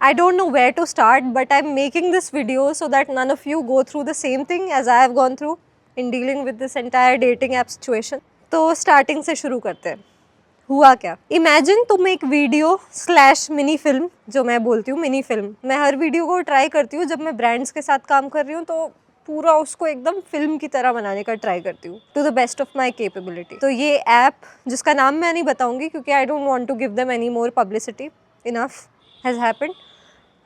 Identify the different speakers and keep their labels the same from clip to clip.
Speaker 1: I don't know where to start, but I'm making this video so that none of you go through the same thing as I have gone through in dealing with this entire dating app situation. तो starting से शुरू करते हैं. हुआ क्या? Imagine तुम एक video slash mini film, जो मैं बोलती हूँ मिनी फिल्म, मैं हर वीडियो को ट्राई करती हूँ जब मैं ब्रांड्स के साथ काम कर रही हूँ तो पूरा उसको एकदम फिल्म की तरह बनाने का ट्राई करती हूँ to the best of my capability. तो ये ऐप, जिसका नाम मैं नहीं बताऊंगी क्योंकि I don't want to give them any more publicity, enough has happened.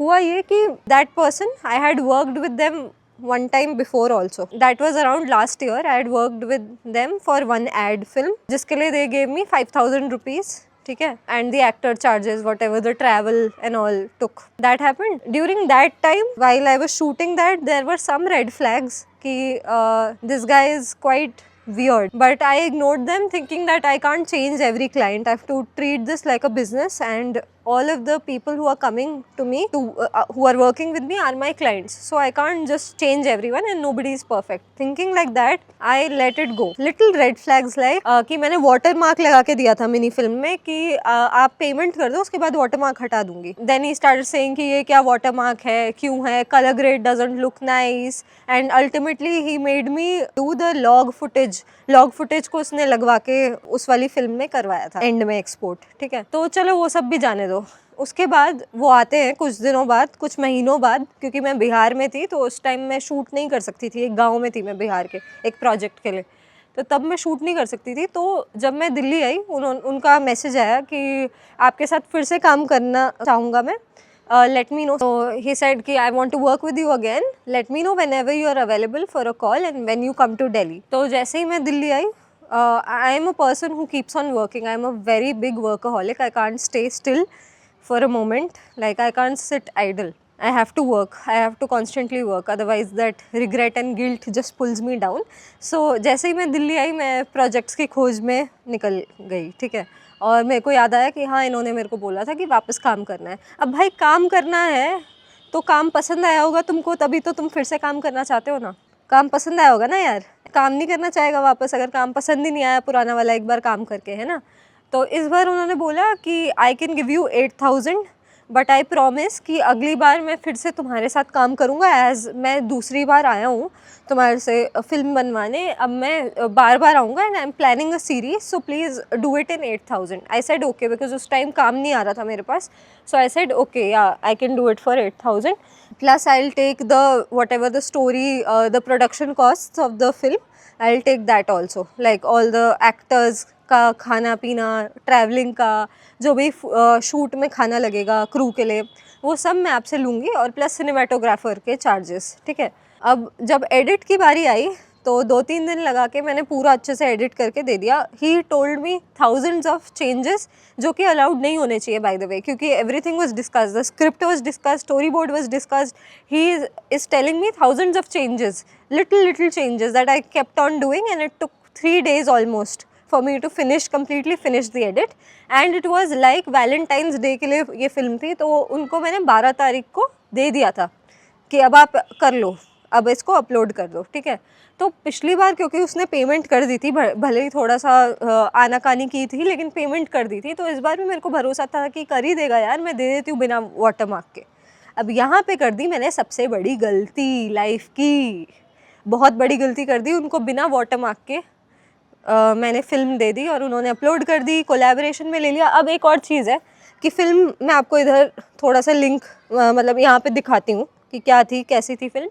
Speaker 1: हुआ ये कि that person, I had worked with them one time before also. That was around last year. I had worked with them for one ad film जिसके लिए they gave me 5,000 rupees. ठीक है, and the actor charges, whatever the travel and all took. That happened. During that time, while I was shooting that, there were some red flags कि this guy is quite weird. But I ignored them thinking that I can't change every client. I have to treat this like a business, and all of the people who are coming to me, who are working with me, are my clients. So I can't just change everyone and nobody is perfect. Thinking like that, I let it go. Little red flags like कि मैंने watermark लगा के दिया था mini film में कि आप payment कर दो उसके बाद watermark हटा दूंगी. Then he started saying कि ये क्या watermark है, क्यों है, color grade doesn't look nice, and ultimately he made me do the log footage को उसने लगवा के उस वाली फिल्म में करवाया था एंड में एक्सपोर्ट. ठीक है, तो चलो वो सब भी जाने दो. उसके बाद वो आते हैं कुछ दिनों बाद, कुछ महीनों बाद, क्योंकि मैं बिहार में थी तो उस टाइम मैं शूट नहीं कर सकती थी. एक गांव में थी मैं बिहार के एक प्रोजेक्ट के लिए, तो तब मैं शूट नहीं कर सकती थी. तो जब मैं दिल्ली आई उनका मैसेज आया कि आपके साथ फिर से काम करना चाहूँगा मैं, let me know. So he said कि I want to work with you again. Let me know whenever you are available for a call and when you come to Delhi. तो जैसे ही मैं दिल्ली आई, I am a person who keeps on working. I am a very big workaholic. I can't stay still for a moment. Like I can't sit idle. I have to work. I have to constantly work. Otherwise that regret and guilt just pulls me down. So जैसे ही मैं दिल्ली आई, मैं projects की खोज में निकल गई. ठीक है, और मेरे को याद आया कि हाँ, इन्होंने मेरे को बोला था कि वापस काम करना है. अब भाई काम करना है तो काम पसंद आया होगा तुमको, तभी तो तुम फिर से काम करना चाहते हो ना. काम पसंद आया होगा ना यार, काम नहीं करना चाहेगा वापस अगर काम पसंद ही नहीं आया पुराना वाला एक बार काम करके, है ना. तो इस बार उन्होंने बोला कि I can give you 8,000 but I promise कि अगली बार मैं फिर से तुम्हारे साथ काम करूँगा. एज मैं दूसरी बार आया हूँ तुम्हारे से फिल्म बनवाने, अब मैं बार बार आऊँगा and I am planning a series, so please do it in 8,000. I said okay because उस टाइम काम नहीं आ रहा था मेरे पास. सो आई सेड ओके, या I can do it for 8,000 plus I will take the whatever the story, the production cost of the film, I will take that also. Like all the actors का खाना पीना, travelling का, जो भी shoot में खाना लगेगा crew के लिए, वो सब मैं आपसे लूँगी, और प्लस सिनेमाटोग्राफर के चार्जेस. ठीक है, अब जब एडिट की बारी आई तो 2-3 दिन लगा के मैंने पूरा अच्छे से एडिट करके दे दिया. He told me thousands of changes जो कि अलाउड नहीं होने चाहिए बाय द वे, क्योंकि everything was discussed, the script was discussed, story board was discussed. He is telling me thousands of changes, little changes that I kept on doing, and it took 3 days almost for me to completely finish the edit. And it was like Valentine's Day के लिए ये film थी, तो उनको मैंने 12 तारीख को दे दिया था कि अब आप कर लो, अब इसको अपलोड कर दो. ठीक है, तो पिछली बार क्योंकि उसने पेमेंट कर दी थी, भले ही थोड़ा सा आनाकानी की थी लेकिन पेमेंट कर दी थी, तो इस बार भी मेरे को भरोसा था कि कर ही देगा यार, मैं दे देती हूँ बिना वाटरमार्क के. अब यहाँ पे कर दी मैंने सबसे बड़ी गलती लाइफ की, बहुत बड़ी गलती कर दी. उनको बिना वाटरमार्क के मैंने फ़िल्म दे दी और उन्होंने अपलोड कर दी, कोलैबोरेशन में ले लिया. अब एक और चीज़ है कि फ़िल्म मैं आपको इधर थोड़ा सा लिंक मतलब यहाँ पे दिखाती हूँ कि क्या थी, कैसी थी फ़िल्म.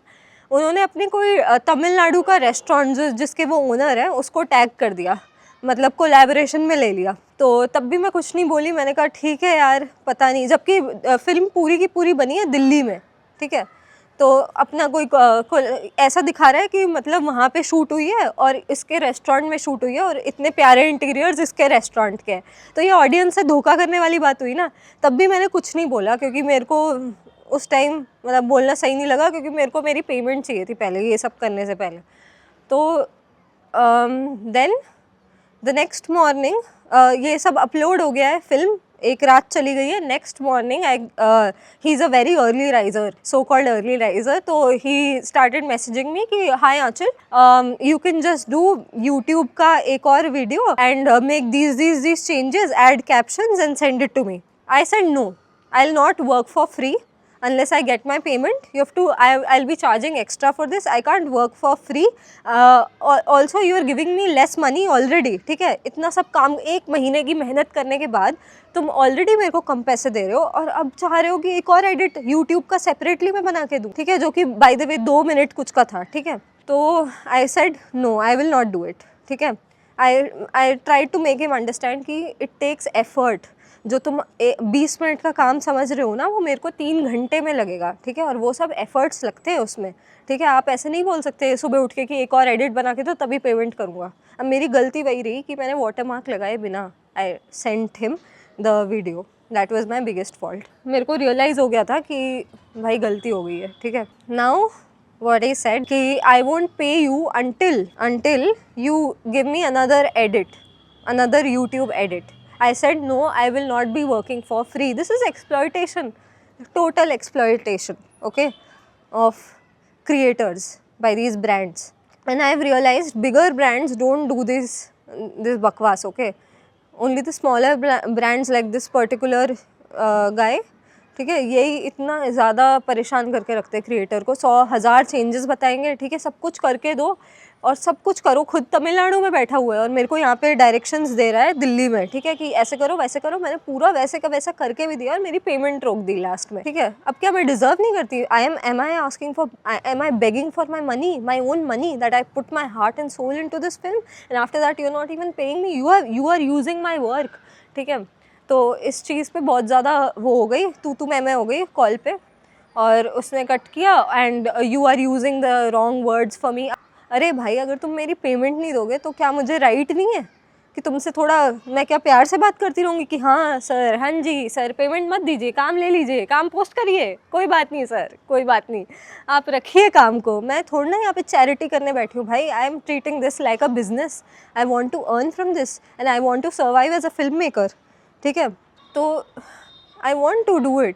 Speaker 1: उन्होंने अपनी कोई तमिलनाडु का रेस्टोरेंट जिसके वो ओनर है उसको टैग कर दिया, मतलब कोलैबोरेशन में ले लिया. तो तब भी मैं कुछ नहीं बोली, मैंने कहा ठीक है यार, पता नहीं, जबकि फ़िल्म पूरी की पूरी बनी है दिल्ली में. ठीक है, तो अपना कोई ऐसा दिखा रहा है कि मतलब वहाँ पे शूट हुई है और इसके रेस्टोरेंट में शूट हुई है और इतने प्यारे इंटीरियर्स इसके रेस्टोरेंट के हैं. तो ये ऑडियंस से धोखा करने वाली बात हुई ना. तब भी मैंने कुछ नहीं बोला क्योंकि मेरे को उस टाइम मतलब बोलना सही नहीं लगा, क्योंकि मेरे को मेरी पेमेंट चाहिए थी पहले, ये सब करने से पहले. तो देन द नेक्स्ट मॉर्निंग ये सब अपलोड हो गया है, फिल्म एक रात चली गई है. Next morning he is a very early riser, so called early riser. तो ही स्टार्टेड मैसेजिंग मी कि hi Anchal, you can just do YouTube का एक और video and make these changes, add captions and send it to me. I said no, I'll not work for free. unless I get my payment. You have to, I'll be charging extra for this. I can't work for free. Also you are giving me less money already. ठीक है, इतना सब काम 1 महीने की मेहनत करने के बाद तुम ऑलरेडी मेरे को कम पैसे दे रहे हो और अब चाह रहे हो कि एक और एडिट यूट्यूब का सेपरेटली मैं बना के दूँ, ठीक है, जो कि बाय द वे 2 मिनट कुछ का था, ठीक है. तो I said no, I will not do it, ठीक है. I try to make him understand कि इट टेक्स एफर्ट. जो तुम 20 मिनट का काम समझ रहे हो ना, वो मेरे को 3 घंटे में लगेगा, ठीक है, और वो सब एफर्ट्स लगते हैं उसमें, ठीक है. आप ऐसे नहीं बोल सकते सुबह उठ के कि एक और एडिट बना के तो तभी पेमेंट करूँगा. अब मेरी गलती वही रही कि मैंने वाटर मार्क लगाए बिना I sent him the video. That was my biggest fault. मेरे को रियलाइज़ हो गया था कि भाई गलती हो गई है, ठीक है. नाउ what I said कि I won't pay you until you give me another edit, another YouTube edit. I said no, I will not be working for free. This is exploitation, total exploitation, okay, of creators by these brands. And I have realized bigger brands don't do this bakwas, okay. Only the smaller brands like this particular guy, ठीक है, यही इतना ज़्यादा परेशान करके रखते हैं creator को. 100,000 चेंजेस बताएंगे, ठीक है, सब कुछ करके दो और सब कुछ करो. खुद तमिलनाडु में बैठा हुआ है और मेरे को यहाँ पे डायरेक्शंस दे रहा है दिल्ली में, ठीक है, कि ऐसे करो वैसे करो. मैंने पूरा वैसे का वैसा करके भी दिया और मेरी पेमेंट रोक दी लास्ट में, ठीक है. अब क्या मैं डिजर्व नहीं करती? Am I asking for, am I begging for my money, my own money that I put my heart and soul into this film, and after that you are not even paying me. You are using my work, ठीक है. तो इस चीज़ पे बहुत ज़्यादा वो हो गई, तू मैं हो गई कॉल पे, और उसने कट किया. And you are using the wrong words for me. अरे भाई, अगर तुम मेरी पेमेंट नहीं दोगे तो क्या मुझे राइट नहीं है कि तुमसे थोड़ा मैं क्या प्यार से बात करती रहूँगी कि हाँ सर, हाँ जी सर, पेमेंट मत दीजिए, काम ले लीजिए, काम पोस्ट करिए, कोई बात नहीं सर, कोई बात नहीं, आप रखिए काम को. मैं थोड़ा ना यहाँ पे चैरिटी करने बैठी हूँ भाई. I am treating this like a business. I want to earn from this and I want to survive as a film maker, ठीक है. तो I want to do it.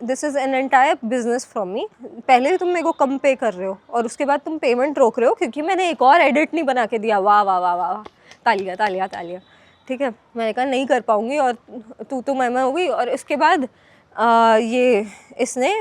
Speaker 1: This is an entire business from me. पहले तुम मेरे को कम पे कर रहे हो और उसके बाद तुम पेमेंट रोक रहे हो क्योंकि मैंने एक और एडिट नहीं बना के दिया. वाह वाह वाह वाह, तालियां तालियां तालियां, ठीक है. मैंने कहा नहीं कर पाऊँगी और तू मैं हो गई. और इसके बाद ये इसने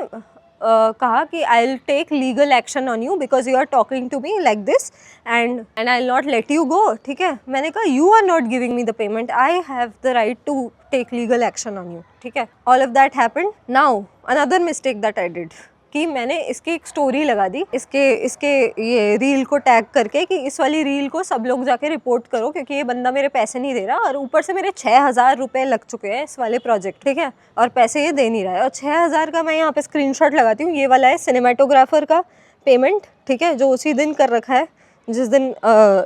Speaker 1: कहा कि I will take legal action on you because you are talking to me like this and I will not let you go, ठीक है. मैंने कहा you are not giving me the payment, I have the right to take legal action on you, ठीक है. All of that happened. Now another mistake that I did कि मैंने इसकी एक स्टोरी लगा दी, इसके ये रील को टैग करके कि इस वाली रील को सब लोग जाके रिपोर्ट करो क्योंकि ये बंदा मेरे पैसे नहीं दे रहा और ऊपर से मेरे 6,000 रुपये लग चुके हैं इस वाले प्रोजेक्ट, ठीक है, और पैसे ये दे नहीं रहा है. और 6,000 का मैं यहाँ पे स्क्रीनशॉट लगाती हूँ. ये वाला है सिनेमाटोग्राफर का पेमेंट, ठीक है, जो उसी दिन कर रखा है जिस दिन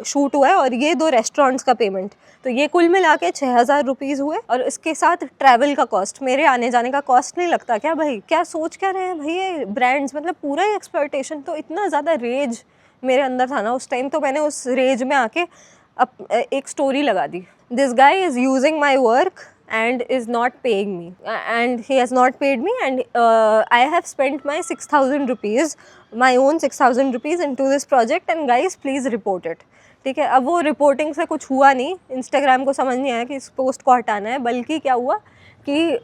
Speaker 1: शूट हुआ है, और ये 2 रेस्टोरेंट्स का पेमेंट. तो ये कुल मिला के 6,000 रुपीज़ हुए. और इसके साथ ट्रैवल का कॉस्ट, मेरे आने जाने का कॉस्ट नहीं लगता क्या भाई? क्या सोच क्या रहे हैं भाई ये ब्रांड्स? मतलब पूरा ही एक्सप्लॉयटेशन. तो इतना ज़्यादा रेज मेरे अंदर था ना उस टाइम, तो मैंने उस रेज में आके एक स्टोरी लगा दी. This guy is using my work and is not paying me, and he has not paid me, and I have spent my 6,000 rupees, my own 6,000 rupees into this project, and guys please report it, ठीक है. अब वो reporting से कुछ हुआ नहीं. Instagram को समझ नहीं आया कि इस पोस्ट को हटाना है, बल्कि क्या हुआ कि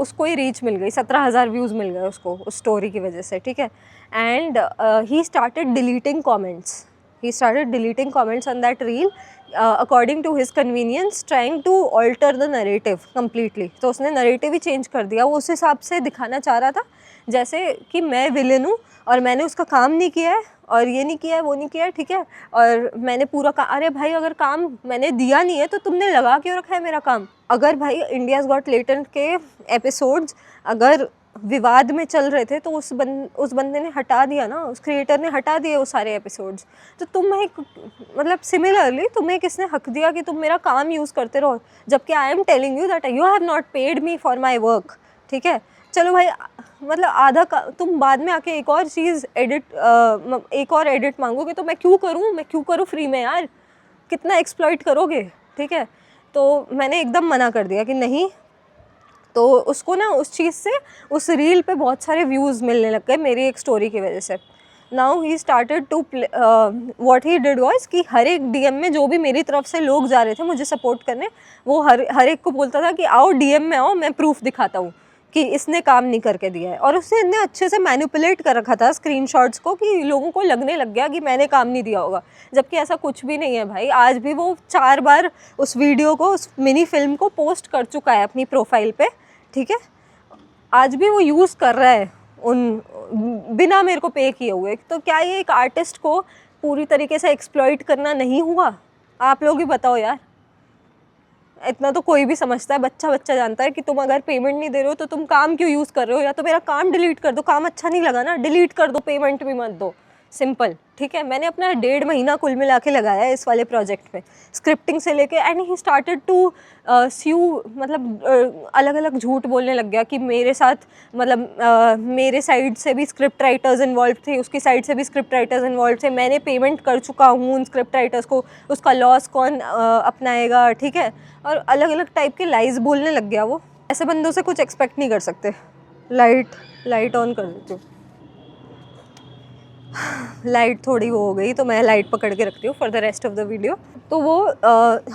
Speaker 1: उसको ही रीच मिल गई, 17,000 व्यूज़ मिल गए उसको उस स्टोरी की वजह से, ठीक है. And he started deleting comments on that reel according to his convenience, trying to alter the narrative completely. तो उसने नरेटिव ही चेंज कर दिया. वो उस हिसाब से दिखाना चाह रहा था जैसे कि मैं विलेन हूँ और मैंने उसका काम नहीं किया है और ये नहीं किया है, वो नहीं किया है, ठीक है, और मैंने पूरा अरे भाई अगर काम मैंने दिया नहीं है तो तुमने लगा क्यों रखा है मेरा काम? अगर भाई इंडियाज़ गॉट टैलेंट के एपिसोड्स अगर विवाद में चल रहे थे तो उस बंदे ने हटा दिया ना, उस क्रिएटर ने हटा दिए वो सारे एपिसोड्स. तो तुम्हें मतलब सिमिलरली तुम्हें किसने हक दिया कि तुम मेरा काम यूज़ करते रहो, जबकि I am telling you that you have not paid me for my work, ठीक है. चलो भाई, मतलब आधा का तुम बाद में आके एक और चीज़ एक और एडिट मांगोगे तो मैं क्यों करूँ फ्री में यार? कितना एक्सप्लॉइट करोगे, ठीक है. तो मैंने एकदम मना कर दिया कि नहीं. तो उसको ना उस चीज़ से उस रील पे बहुत सारे व्यूज़ मिलने लग गए मेरी एक स्टोरी की वजह से. Now he started to what he did was कि हर एक डीएम में जो भी मेरी तरफ से लोग जा रहे थे मुझे सपोर्ट करने, वो हर एक को बोलता था कि आओ डीएम में आओ, मैं प्रूफ दिखाता हूँ कि इसने काम नहीं करके दिया है, और उसने इतने अच्छे से मैनिपुलेट कर रखा था स्क्रीनशॉट्स को कि लोगों को लगने लग गया कि मैंने काम नहीं दिया होगा, जबकि ऐसा कुछ भी नहीं है भाई। आज भी वो 4 बार उस वीडियो को, उस मिनी फिल्म को पोस्ट कर चुका है अपनी प्रोफाइल पे, ठीक है। आज भी वो यूज़ कर रहा है उन बिना मेरे को पे किए हुए। तो क्या ये एक आर्टिस्ट को पूरी तरीके से एक्सप्लॉइट करना नहीं हुआ? आप लोग ही बताओ यार। इतना तो कोई भी समझता है, बच्चा बच्चा जानता है कि तुम अगर पेमेंट नहीं दे रहे हो तो तुम काम क्यों यूज़ कर रहे हो, या तो मेरा काम डिलीट कर दो, काम अच्छा नहीं लगा ना डिलीट कर दो, पेमेंट भी मत दो, सिंपल, ठीक है। मैंने अपना 1.5 महीना कुल मिला के लगाया है इस वाले प्रोजेक्ट में, स्क्रिप्टिंग से लेके, एंड ही स्टार्टेड टू स्यू, मतलब अलग अलग झूठ बोलने लग गया कि मेरे साथ, मतलब मेरे साइड से भी स्क्रिप्ट राइटर्स इन्वॉल्व थे, उसकी साइड से भी स्क्रिप्ट राइटर्स इन्वॉल्व थे, मैंने पेमेंट कर चुका हूँ उन स्क्रिप्ट राइटर्स को, उसका लॉस कौन अपनाएगा, ठीक है। और अलग अलग टाइप के लाइज बोलने लग गया वो। ऐसे बंदों से कुछ एक्सपेक्ट नहीं कर सकते। लाइट ऑन कर देती हूँ। लाइट थोड़ी वो हो गई तो मैं लाइट पकड़ के रखती हूँ for the rest of the video. तो वो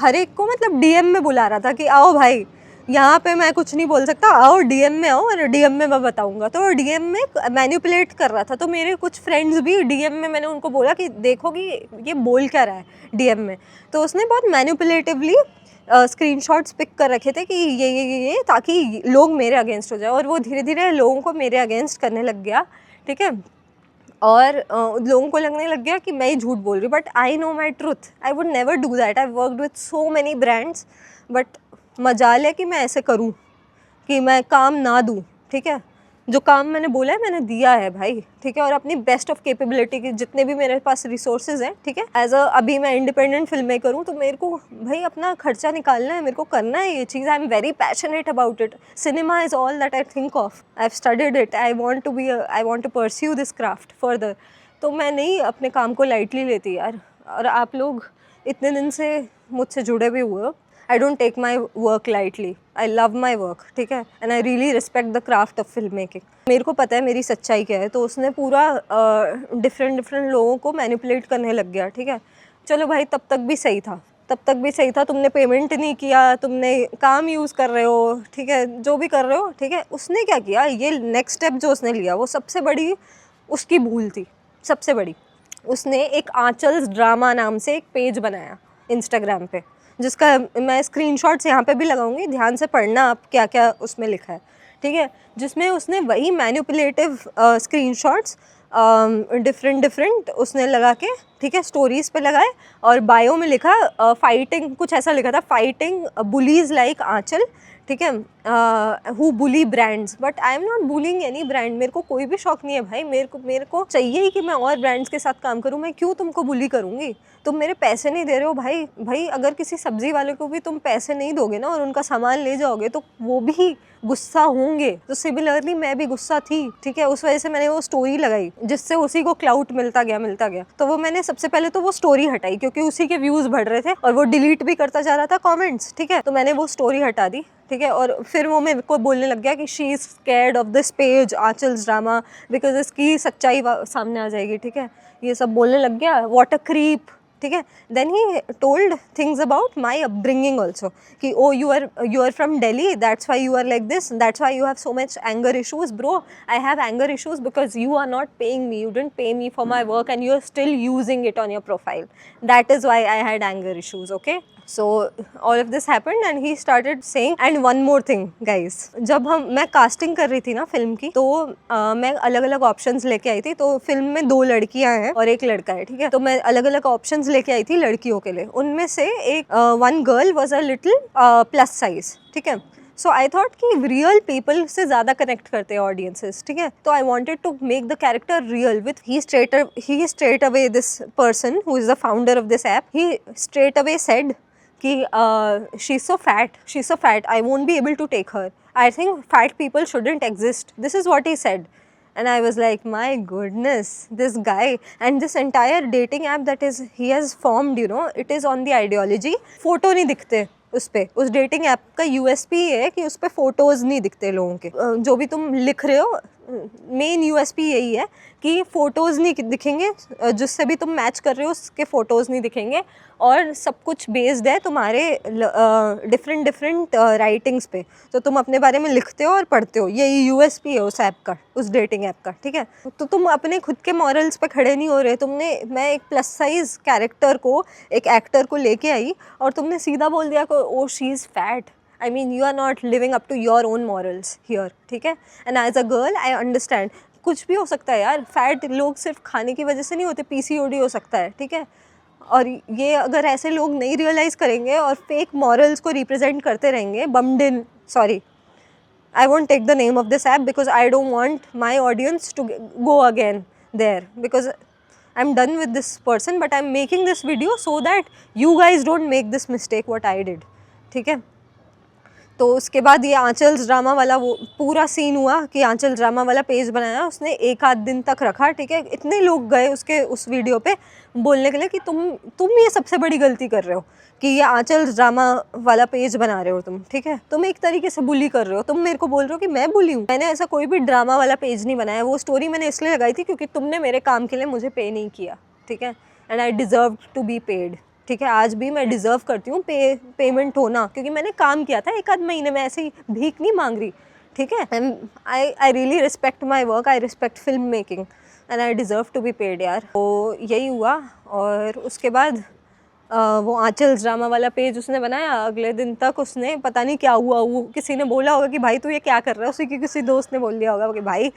Speaker 1: हर एक को मतलब डीएम में बुला रहा था कि आओ भाई, यहाँ पे मैं कुछ नहीं बोल सकता, आओ डीएम में आओ और डीएम में मैं बताऊँगा। तो डीएम में मैनिपुलेट कर रहा था। तो मेरे कुछ फ्रेंड्स भी डीएम में, मैंने उनको बोला कि देखो कि ये बोल क्या रहा है डीएम में। तो उसने बहुत मैनिपुलेटिवली स्क्रीनशॉट्स पिक कर रखे थे कि ये ताकि लोग मेरे अगेंस्ट हो जाए, और वो धीरे धीरे लोगों को मेरे अगेंस्ट करने लग गया, ठीक है। और लोगों को लगने लग गया कि मैं ही झूठ बोल रही हूँ, but I know my truth, I would never do that. I worked with so many brands, but मजाल है कि मैं ऐसे करूँ कि मैं काम ना दूँ, ठीक है। जो काम मैंने बोला है मैंने दिया है भाई, ठीक है, और अपनी बेस्ट ऑफ कैपेबिलिटी के जितने भी मेरे पास रिसोर्सेज हैं, ठीक है। एज अ अभी मैं इंडिपेंडेंट फिल्म मेकर हूँ, तो मेरे को भाई अपना खर्चा निकालना है, मेरे को करना है ये चीज़। I am very passionate about it. Cinema is all that I think of. I have studied it. I want to pursue this craft further. तो मैं नहीं अपने काम को लाइटली लेती यार। और आप लोग इतने दिन से मुझसे जुड़े भी हुए हो। I don't take my work lightly. I love my work, ठीक है, and I really respect the craft of filmmaking. मेरे को पता है मेरी सच्चाई क्या है। तो उसने पूरा डिफरेंट लोगों को मैनिपुलेट करने लग गया, ठीक है। चलो भाई, तब तक भी सही था, तुमने पेमेंट नहीं किया, तुमने काम यूज़ कर रहे हो, ठीक है, जो भी कर रहे हो, ठीक है। उसने क्या किया, ये नेक्स्ट स्टेप जो उसने लिया वो सबसे बड़ी उसकी भूल थी, सबसे बड़ी। उसने एक आंचल्स ड्रामा नाम से एक पेज बनाया इंस्टाग्राम पे, जिसका मैं स्क्रीनशॉट्स यहाँ पे भी लगाऊंगी, ध्यान से पढ़ना आप क्या क्या उसमें लिखा है, ठीक है। जिसमें उसने वही मैनिपुलेटिव स्क्रीनशॉट्स डिफरेंट उसने लगा के, ठीक है, स्टोरीज़ पे लगाए, और बायो में लिखा फाइटिंग, कुछ ऐसा लिखा था, फाइटिंग बुलीज लाइक आंचल, ठीक है, who bully brands, but I am not bullying any brand. मेरे को कोई भी शौक नहीं है भाई। मेरे को चाहिए ही कि मैं और ब्रांड्स के साथ काम करूँ। मैं क्यों तुमको बुली करूँगी? तुम मेरे पैसे नहीं दे रहे हो भाई। अगर किसी सब्जी वाले को भी तुम पैसे नहीं दोगे ना और उनका सामान ले जाओगे तो वो भी गुस्सा होंगे। तो सिमिलरली मैं भी गुस्सा थी, ठीक है। उस वजह से मैंने वो स्टोरी लगाई, जिससे उसी को क्लाउट मिलता गया। तो वो मैंने सबसे पहले तो वो स्टोरी हटाई, क्योंकि उसी के व्यूज़ बढ़ रहे थे और वो डिलीट भी करता जा रहा था कमेंट्स, ठीक है। तो मैंने वो स्टोरी हटा दी, ठीक है। और फिर वो मेरे को बोलने लग गया कि she is scared of this page Anchal's drama because इसकी सच्चाई सामने आ जाएगी, ठीक है। ये सब बोलने लग गया, व्हाट अ क्रीप, ठीक है। Then he told things about my upbringing also, कि oh you are from Delhi, that's why you are like this, that's why you have so much anger issues. Bro, I have anger issues because you are not paying me, you didn't pay me for my work and you are still using it on your profile. That is why I had anger issues, okay? So all of this happened and he started saying, and one more thing guys, जब मैं casting कर रही थी ना film की, तो मैं अलग अलग ऑप्शंस लेके आई थी। तो फिल्म में 2 लड़कियां हैं और 1 लड़का है, ठीक है। तो मैं अलग अलग ऑप्शंस लेके आई थी लड़कियों के लिए। उनमें से एक one girl was a little plus size, ठीक है। सो आई थॉट कि रियल पीपल से ज़्यादा कनेक्ट करते हैं ऑडियंसेस, ठीक है। तो I wanted to make the character real with he straight away this person who is the founder of this app, he straight away said कि she is so fat, I won't be able to take her, I think fat people shouldn't exist, this is what he said. And I was like, my goodness, this guy and this entire dating app that he has formed, you know, it is on the ideology. Photo नहीं दिखते उस पे, उस dating app का USP ये है कि उस पे फोटोज़ नहीं दिखते लोगों के। जो भी तुम लिख रहे हो मेन यूएसपी यही है कि फ़ोटोज़ नहीं दिखेंगे, जिससे भी तुम मैच कर रहे हो उसके फ़ोटोज़ नहीं दिखेंगे, और सब कुछ बेस्ड है तुम्हारे डिफरेंट राइटिंग्स पे, तो तुम अपने बारे में लिखते हो और पढ़ते हो। यही यूएसपी है उस ऐप का, उस डेटिंग ऐप का, ठीक है। तो तुम अपने खुद के मॉरल्स पे खड़े नहीं हो रहे। मैं एक प्लस साइज़ कैरेक्टर को, एक एक्टर को लेके आई और तुमने सीधा बोल दिया को oh she is fat. I mean, you are not living up to your own morals here, ठीक है। And as a girl, I understand, कुछ भी हो सकता है यार, फैट लोग सिर्फ खाने की वजह से नहीं होते, पीसीओडी हो सकता है, ठीक है। और ये अगर ऐसे लोग नहीं रियलाइज़ करेंगे और फेक मॉरल्स को रिप्रेजेंट करते रहेंगे, बम्डिन, sorry, I won't take the name of this app because I don't want my audience to go again there, because I'm done with this person, but I'm making this video so that you guys don't make this mistake what I did, ठीक है। तो उसके बाद ये आंचल्स drama वाला वो पूरा scene हुआ कि आंचल ड्रामा वाला पेज बनाया उसने, एक आध दिन तक रखा, ठीक है। इतने लोग गए उसके उस वीडियो पे बोलने के लिए कि तुम ये सबसे बड़ी गलती कर रहे हो कि ये आंचल ड्रामा वाला पेज बना रहे हो तुम, ठीक है। तुम एक तरीके से बुली कर रहे हो। तुम मेरे को बोल रहे हो कि मैं बुली हूँ। मैंने ऐसा कोई भी ड्रामा वाला पेज नहीं बनाया। वो स्टोरी मैंने इसलिए लगाई थी क्योंकि तुमने मेरे काम के लिए मुझे पे नहीं किया, ठीक है। And I deserve to be paid, ठीक है। आज भी मैं डिज़र्व करती हूँ पेमेंट होना, क्योंकि मैंने काम किया था एक आध महीने में, ऐसे ही भीख नहीं मांग रही, ठीक है। I really respect my work, I respect film making and I deserve to be paid यार। तो यही हुआ। और उसके बाद वो आंचल ड्रामा वाला पेज उसने बनाया। अगले दिन तक उसने पता नहीं क्या हुआ, वो किसी ने बोला होगा कि भाई तू ये क्या कर रहा है, उसी की किसी दोस्त ने बोल दिया होगा कि भाई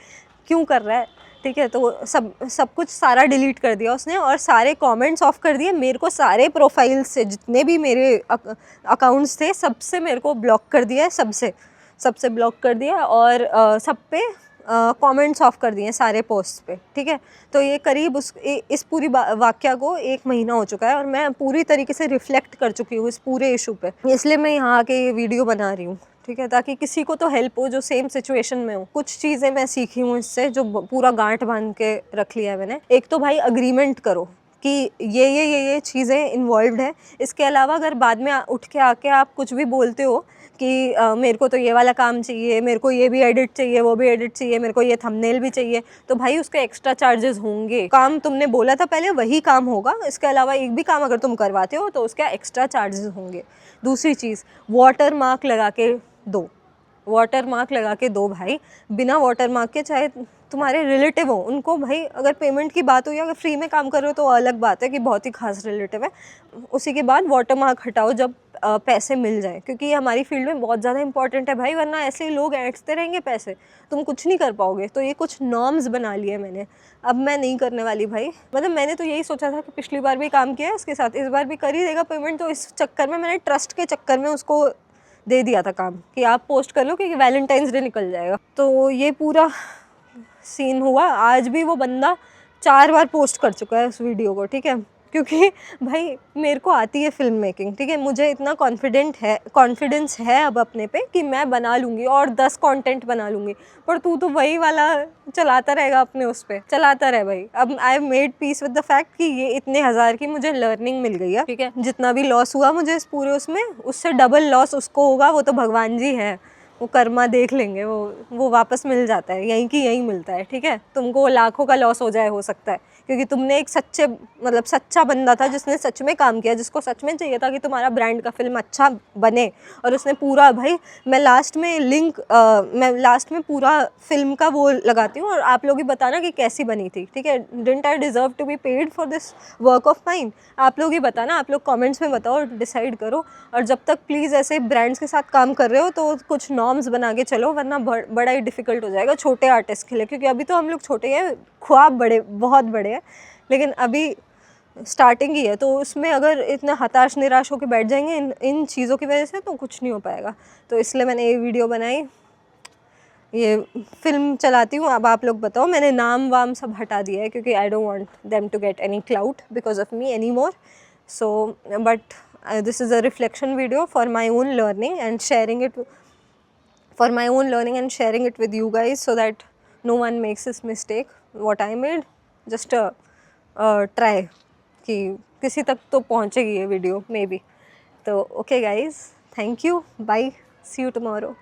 Speaker 1: क्यों कर रहा है, ठीक है। तो सब कुछ सारा डिलीट कर दिया उसने और सारे कमेंट्स ऑफ कर दिए। मेरे को सारे प्रोफाइल से जितने भी मेरे अकाउंट्स थे सबसे मेरे को ब्लॉक कर दिया है, सबसे ब्लॉक कर दिया, और सब पे कमेंट्स ऑफ कर दिए सारे पोस्ट पे, ठीक है। तो ये करीब इस पूरी वाक्या को 1 महीना हो चुका है और मैं पूरी तरीके से रिफ्लेक्ट कर चुकी हूँ इस पूरे इशू पे। इसलिए मैं यहाँ आके ये वीडियो बना रही हूँ, ठीक है, ताकि किसी को तो हेल्प हो जो सेम सिचुएशन में हो। कुछ चीज़ें मैं सीखी हूँ इससे, जो पूरा गांठ बांध के रख लिया है मैंने। एक तो भाई अग्रीमेंट करो कि ये चीज़ें इन्वॉल्व है। इसके अलावा अगर बाद में उठ के आके आप कुछ भी बोलते हो कि मेरे को तो ये वाला काम चाहिए, मेरे को ये भी एडिट चाहिए, वो भी एडिट चाहिए, मेरे को ये थंबनेल भी चाहिए, तो भाई उसके एक्स्ट्रा चार्जेस होंगे। काम तुमने बोला था पहले वही काम होगा। इसके अलावा एक भी काम अगर तुम करवाते हो तो उसका एक्स्ट्रा चार्जेस होंगे। दूसरी चीज़, वाटर मार्क लगा के दो, वाटर मार्क लगा के दो भाई। बिना वाटर मार्क के, चाहे तुम्हारे रिलेटिव हो, उनको भाई अगर पेमेंट की बात हुई, अगर फ्री में काम कर रहे हो तो अलग बात है कि बहुत ही खास रिलेटिव है। उसी के बाद वाटर मार्क हटाओ जब पैसे मिल जाए, क्योंकि ये हमारी फील्ड में बहुत ज़्यादा इंपॉर्टेंट है भाई, वरना ऐसे ही लोग ऐंठते रहेंगे पैसे, तुम कुछ नहीं कर पाओगे। तो ये कुछ नॉर्म्स बना लिए मैंने, अब मैं नहीं करने वाली भाई। मतलब मैंने तो यही सोचा था कि पिछली बार भी काम किया है इसके साथ, इस बार भी कर ही देगा पेमेंट, तो इस चक्कर में मैंने ट्रस्ट के चक्कर में उसको दे दिया था काम कि आप पोस्ट कर लो क्योंकि वैलेंटाइंस डे निकल जाएगा। तो ये पूरा सीन हुआ। आज भी वो बंदा 4 बार पोस्ट कर चुका है उस वीडियो को, ठीक है, क्योंकि भाई मेरे को आती है फिल्म मेकिंग, ठीक है। मुझे इतना कॉन्फिडेंस है अब अपने पे कि मैं बना लूँगी और 10 कंटेंट बना लूँगी। पर तू तो वही वाला चलाता रहेगा अपने उस पर, चलाता रहे भाई। अब I have made peace with the fact कि ये इतने हज़ार की मुझे लर्निंग मिल गई है, ठीक है। जितना भी लॉस हुआ मुझे इस पूरे उसमें, उससे डबल लॉस उसको होगा, वो तो भगवान जी है, वो कर्मा देख लेंगे, वो वापस मिल जाता है, यहीं की यहीं मिलता है, ठीक है। तुमको लाखों का लॉस हो जाए, हो सकता है, क्योंकि तुमने एक सच्चा बंदा था जिसने सच में काम किया, जिसको सच में चाहिए था कि तुम्हारा ब्रांड का फिल्म अच्छा बने, और उसने पूरा भाई, मैं लास्ट में पूरा फिल्म का वो लगाती हूँ और आप लोग ही बताना कि कैसी बनी थी, ठीक है। Didn't I deserve to be paid for this work of mine? आप लोग ही बताना, आप लोग कमेंट्स में बताओ, डिसाइड करो। और जब तक प्लीज़ ऐसे ब्रांड्स के साथ काम कर रहे हो तो कुछ नॉर्म्स बना के चलो, वरना बड़ा ही डिफ़िकल्ट हो जाएगा छोटे आर्टिस्ट के लिए, क्योंकि अभी तो हम लोग छोटे हैं, ख्वाब बड़े, बहुत बड़े हैं, लेकिन अभी स्टार्टिंग ही है। तो उसमें अगर इतना हताश निराश होकर बैठ जाएंगे इन चीज़ों की वजह से, तो कुछ नहीं हो पाएगा। तो इसलिए मैंने ये वीडियो बनाई, ये फिल्म चलाती हूँ। अब आप लोग बताओ। मैंने नाम वाम सब हटा दिया है क्योंकि I don't want them to get any clout because of me any more. So but this is a reflection video for my own learning and sharing it with you guys, so that no one makes this mistake what I made. Just try कि किसी तक तो पहुँचेगी ये video may be. तो okay guys, thank you, bye, see you tomorrow.